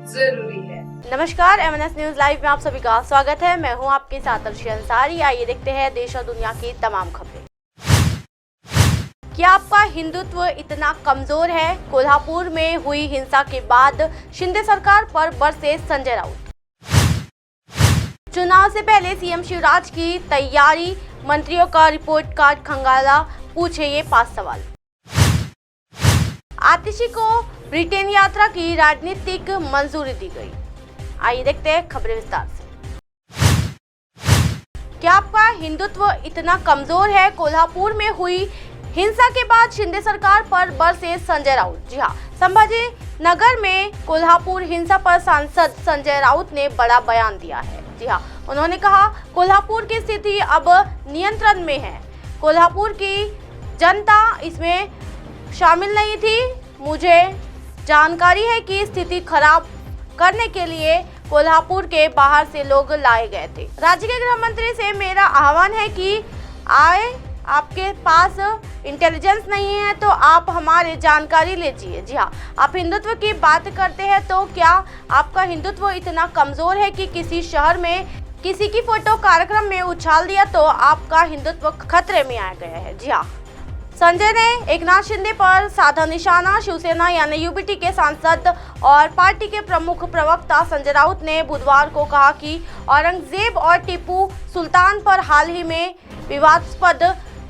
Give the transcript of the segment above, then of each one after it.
जरूरी है। नमस्कार, MNS न्यूज लाइव में आप सभी का स्वागत है। मैं हूं आपके साथ अर्शी अंसारी। आइए देखते हैं देश और दुनिया की तमाम खबरें। क्या आपका हिंदुत्व इतना कमजोर है? कोल्हापुर में हुई हिंसा के बाद शिंदे सरकार पर बरसे संजय राउत। चुनाव से पहले सीएम शिवराज की तैयारी, मंत्रियों का रिपोर्ट कार्ड खंगाला, पूछे ये 5 सवाल। आतिशी को ब्रिटेन यात्रा की राजनीतिक मंजूरी दी गई। आइए देखते हैं खबरें विस्तार से। क्या आपका हिंदुत्व इतना कमजोर है? कोल्हापुर में हुई हिंसा के बाद शिंदे सरकार पर बरसे संजय राउत। जी हाँ, संभाजी नगर में कोल्हापुर हिंसा पर सांसद संजय राउत ने बड़ा बयान दिया है। जी हाँ, उन्होंने कहा, कोल्हापुर की स्थिति अब नियंत्रण में है। कोल्हापुर की जनता इसमें शामिल नहीं थी। मुझे जानकारी है कि स्थिति खराब करने के लिए कोल्हापुर के बाहर से लोग लाए गए थे। राज्य के गृह मंत्री से मेरा आह्वान है कि आए, आपके पास इंटेलिजेंस नहीं है तो आप हमारे जानकारी लीजिए। जी हाँ, आप हिंदुत्व की बात करते हैं तो क्या आपका हिंदुत्व इतना कमजोर है कि किसी शहर में किसी की फोटो कार्यक्रम में उछाल दिया तो आपका हिंदुत्व खतरे में आ गया है? जी हाँ, संजय ने एकनाथ शिंदे पर साधा निशाना। शिवसेना यानी यूबीटी के सांसद और पार्टी के प्रमुख प्रवक्ता संजय राउत ने बुधवार को कहा कि औरंगजेब और टीपू सुल्तान पर हाल ही में विवादास्पद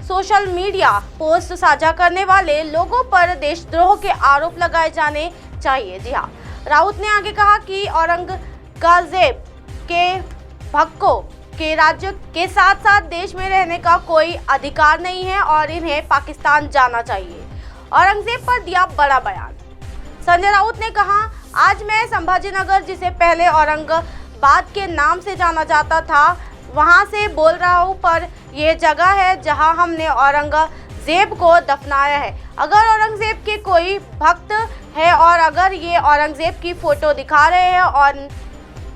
सोशल मीडिया पोस्ट साझा करने वाले लोगों पर देशद्रोह के आरोप लगाए जाने चाहिए। जी हाँ, राउत ने आगे कहा कि औरंगजेब के भक्तों के राज्य के साथ साथ देश में रहने का कोई अधिकार नहीं है और इन्हें पाकिस्तान जाना चाहिए। औरंगजेब पर दिया बड़ा बयान। संजय राउत ने कहा, आज मैं संभाजी नगर, जिसे पहले औरंगाबाद के नाम से जाना जाता था, वहां से बोल रहा हूं, पर यह जगह है जहां हमने औरंगजेब को दफनाया है। अगर औरंगजेब के कोई भक्त है और अगर ये औरंगजेब की फोटो दिखा रहे हैं और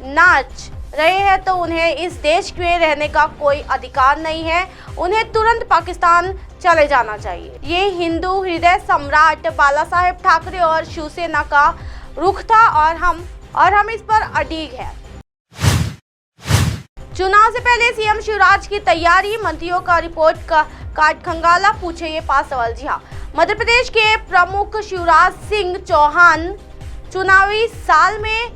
नाच रहे हैं तो उन्हें इस देश में रहने का कोई अधिकार नहीं है। उन्हें तुरंत पाकिस्तान चले जाना चाहिए। ये हिंदू हृदय सम्राट बाला साहेब ठाकरे और शिवसेना का रुख था और हम इस पर अडिग है। चुनाव से पहले सीएम शिवराज की तैयारी, मंत्रियों का रिपोर्ट कार्ड खंगाला, पूछे ये 5 सवाल। जी हाँ, मध्य प्रदेश के प्रमुख शिवराज सिंह चौहान चुनावी साल में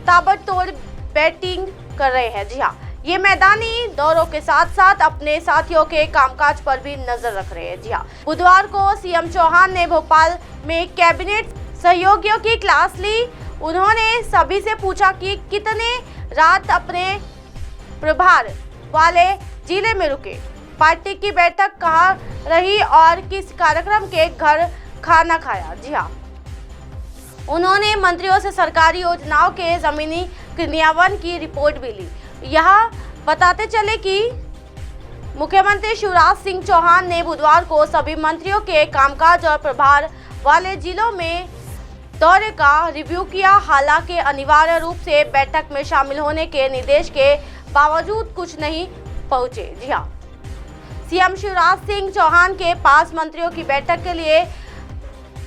ताबड़तोड़ बैटिंग कर रहे हैं। जी हाँ, ये मैदानी दौरों के साथ साथ अपने साथियों के कामकाज पर भी नजर रख रहे हैं। जी हाँ, बुधवार को सीएम चौहान ने भोपाल में कैबिनेट सहयोगियों की क्लास ली। उन्होंने सभी से पूछा कि कितने रात अपने प्रभार वाले जिले में रुके, पार्टी की बैठक कहाँ रही और किस कार्यक्रम के घर खाना खाया। जी हाँ, उन्होंने मंत्रियों से सरकारी योजनाओं के जमीनी क्रियान्वयन की रिपोर्ट भी ली। यहाँ बताते चले कि मुख्यमंत्री शिवराज सिंह चौहान ने बुधवार को सभी मंत्रियों के कामकाज और प्रभार वाले जिलों में दौरे का रिव्यू किया। हालांकि अनिवार्य रूप से बैठक में शामिल होने के निर्देश के बावजूद कुछ नहीं पहुंचे। जी हाँ, सीएम शिवराज सिंह चौहान के पास मंत्रियों की बैठक के लिए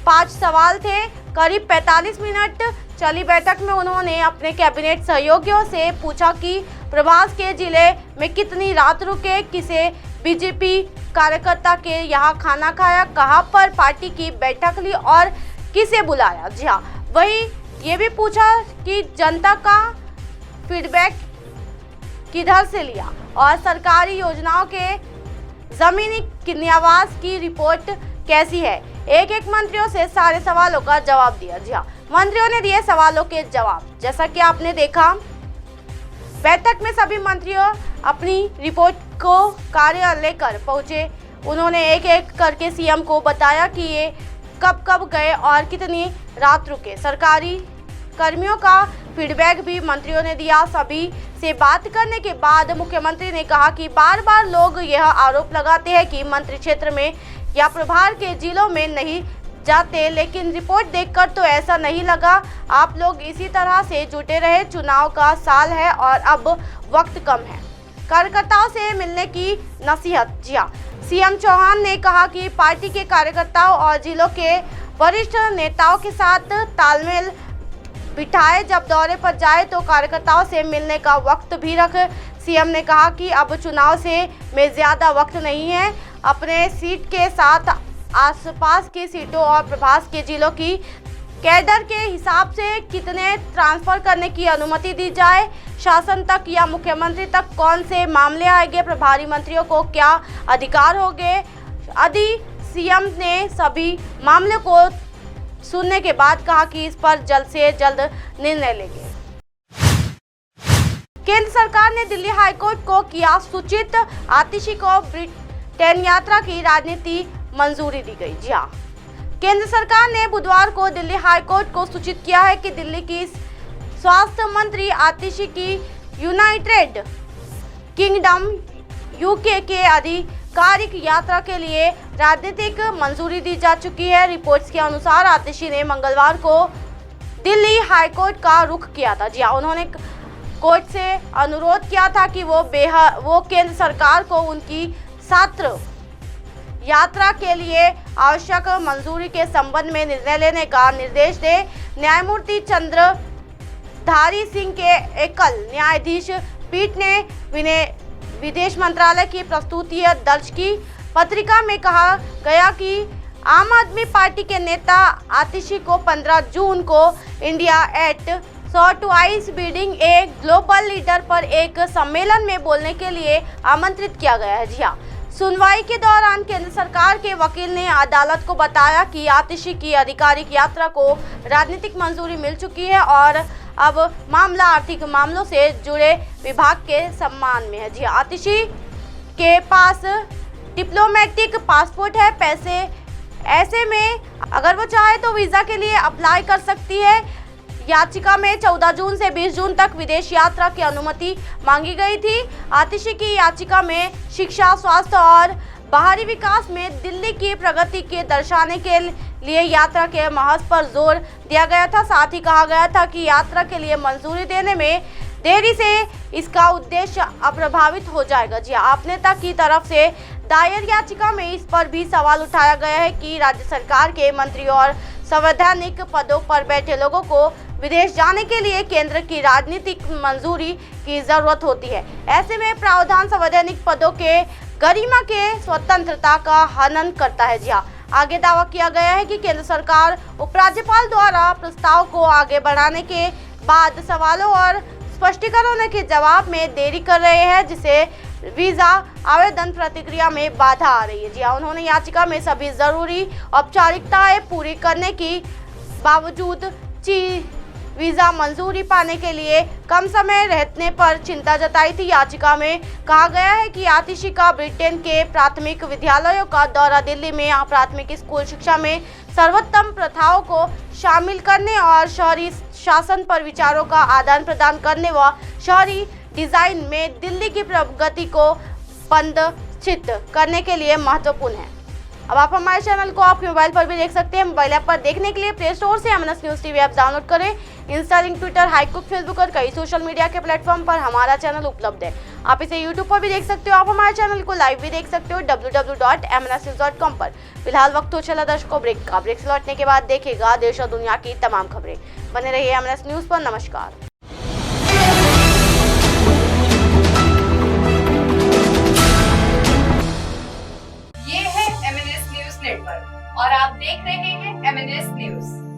5 सवाल थे। करीब 45 मिनट चली बैठक में उन्होंने अपने कैबिनेट सहयोगियों से पूछा कि प्रभास के जिले में कितनी रात रुके, किसे बीजेपी कार्यकर्ता के यहाँ खाना खाया, कहाँ पर पार्टी की बैठक ली और किसे बुलाया। जी हाँ, वही ये भी पूछा कि जनता का फीडबैक किधर से लिया और सरकारी योजनाओं के जमीनी क्रियान्वयन की रिपोर्ट कैसी है। एक मंत्रियों से सारे सवालों का जवाब दिया। जी हाँ, मंत्रियों ने दिए सवालों के जवाब। जैसा कि आपने देखा, बैठक में सभी मंत्रियों अपनी रिपोर्ट को कार्यालय लेकर पहुंचे। उन्होंने एक एक करके सीएम को बताया कि ये कब कब गए और कितनी रात रुके। सरकारी कर्मियों का फीडबैक भी मंत्रियों ने दिया। सभी से बात करने के बाद मुख्यमंत्री ने कहा कि बार बार लोग यह आरोप लगाते हैं कि मंत्री क्षेत्र में या प्रभार के जिलों में नहीं जाते, लेकिन रिपोर्ट देखकर तो ऐसा नहीं लगा। आप लोग इसी तरह से जुटे रहे। चुनाव का साल है और अब वक्त कम है। कार्यकर्ताओं से मिलने की नसीहत। जी हाँ, सीएम चौहान ने कहा कि पार्टी के कार्यकर्ताओं और जिलों के वरिष्ठ नेताओं के साथ तालमेल बिठाए, जब दौरे पर जाए तो कार्यकर्ताओं से मिलने का वक्त भी रख। सीएम ने कहा कि अब चुनाव से में ज्यादा वक्त नहीं है, अपने सीट के साथ आसपास की सीटों और प्रभास के जिलों की कैडर के हिसाब से कितने ट्रांसफर करने की अनुमति दी जाए, शासन तक या मुख्यमंत्री तक कौन से मामले आएंगे, प्रभारी मंत्रियों को क्या अधिकार होंगे आदि सीएम ने सभी मामले को सुनने के बाद कहा कि इस पर जल्द से जल्द निर्णय लेंगे। केंद्र सरकार ने दिल्ली हाईकोर्ट को किया सूचित, आतिशी को ब्रिटेन यात्रा की राजनीति मंजूरी दी गई। जी हाँ, केंद्र सरकार ने बुधवार को दिल्ली हाईकोर्ट को सूचित किया है कि दिल्ली की स्वास्थ्य मंत्री आतिशी की यूनाइटेड किंगडम यूके के आधिकारिक यात्रा के लिए राजनीतिक मंजूरी दी जा चुकी है। रिपोर्ट्स के अनुसार आतिशी ने मंगलवार को दिल्ली हाईकोर्ट का रुख किया था। जी हाँ, उन्होंने कोर्ट से अनुरोध किया था कि वो केंद्र सरकार को उनकी छात्र यात्रा के लिए आवश्यक मंजूरी के संबंध में निर्णय लेने का निर्देश दे। न्यायमूर्ति चंद्रधारी सिंह के एकल न्यायाधीश पीठ ने विदेश मंत्रालय की प्रस्तुति दर्ज की। पत्रिका में कहा गया कि आम आदमी पार्टी के नेता आतिशी को 15 जून को India at twice building a global leader पर एक सम्मेलन में बोलने के लिए आमंत्रित किया गया है। जी हाँ, सुनवाई के दौरान केंद्र सरकार के वकील ने अदालत को बताया कि आतिशी की आधिकारिक यात्रा को राजनीतिक मंजूरी मिल चुकी है और अब मामला आर्थिक मामलों से जुड़े विभाग के सम्मान में है। जी, आतिशी के पास डिप्लोमेटिक पासपोर्ट है, ऐसे में अगर वो चाहे तो वीजा के लिए अप्लाई कर सकती है। याचिका में 14 जून से 20 जून तक विदेश यात्रा की अनुमति मांगी गई थी। आतिशी की याचिका में शिक्षा, स्वास्थ्य और बाहरी विकास में दिल्ली की प्रगति के दर्शाने के लिए यात्रा के महत्व पर जोर दिया गया था। साथ ही कहा गया था कि यात्रा के लिए मंजूरी देने में देरी से इसका उद्देश्य अप्रभावित हो जाएगा। जी, आप नेता की तरफ से दायर याचिका में इस पर भी सवाल उठाया गया है कि राज्य सरकार के मंत्री और संवैधानिक पदों पर बैठे लोगों को विदेश जाने के लिए केंद्र की राजनीतिक मंजूरी की जरूरत होती है। ऐसे में प्रावधान संवैधानिक पदों के गरिमा के स्वतंत्रता का हनन करता है। जी, आगे दावा किया गया है कि केंद्र सरकार उपराज्यपाल द्वारा प्रस्ताव को आगे बढ़ाने के बाद सवालों और स्पष्टीकरणों के जवाब में देरी कर रहे हैं, जिसे वीजा आवेदन प्रक्रिया में बाधा आ रही है। जी, उन्होंने याचिका में सभी जरूरी औपचारिकताएं पूरी करने की बावजूद वीजा मंजूरी पाने के लिए कम समय रहने पर चिंता जताई थी। याचिका में कहा गया है कि आतिशी का ब्रिटेन के प्राथमिक विद्यालयों का दौरा, दिल्ली में प्राथमिक स्कूल शिक्षा में सर्वोत्तम प्रथाओं को शामिल करने और शहरी शासन पर विचारों का आदान प्रदान करने व शहरी डिजाइन में दिल्ली की प्रगति को संरक्षित करने के लिए महत्वपूर्ण है। अब आप हमारे चैनल को आपके मोबाइल पर भी देख सकते हैं। मोबाइल ऐप पर देखने के लिए प्ले स्टोर से MNS news TV app download करें। इंस्टा, लिंक, ट्विटर, हाईकुक, फेसबुक और कई सोशल मीडिया के प्लेटफॉर्म पर हमारा चैनल उपलब्ध है। आप इसे यूट्यूब पर भी देख सकते हो। आप हमारे चैनल को लाइव भी देख सकते हो www.mnsnews.com पर। फिलहाल वक्त हो चला दर्शकों ब्रेक का। ब्रेक से लौटने के बाद देखेगा देश और दुनिया की तमाम खबरें। बने रहिए एमएनएस न्यूज़ पर। नमस्कार। और आप देख रहे हैं एमएनएस न्यूज।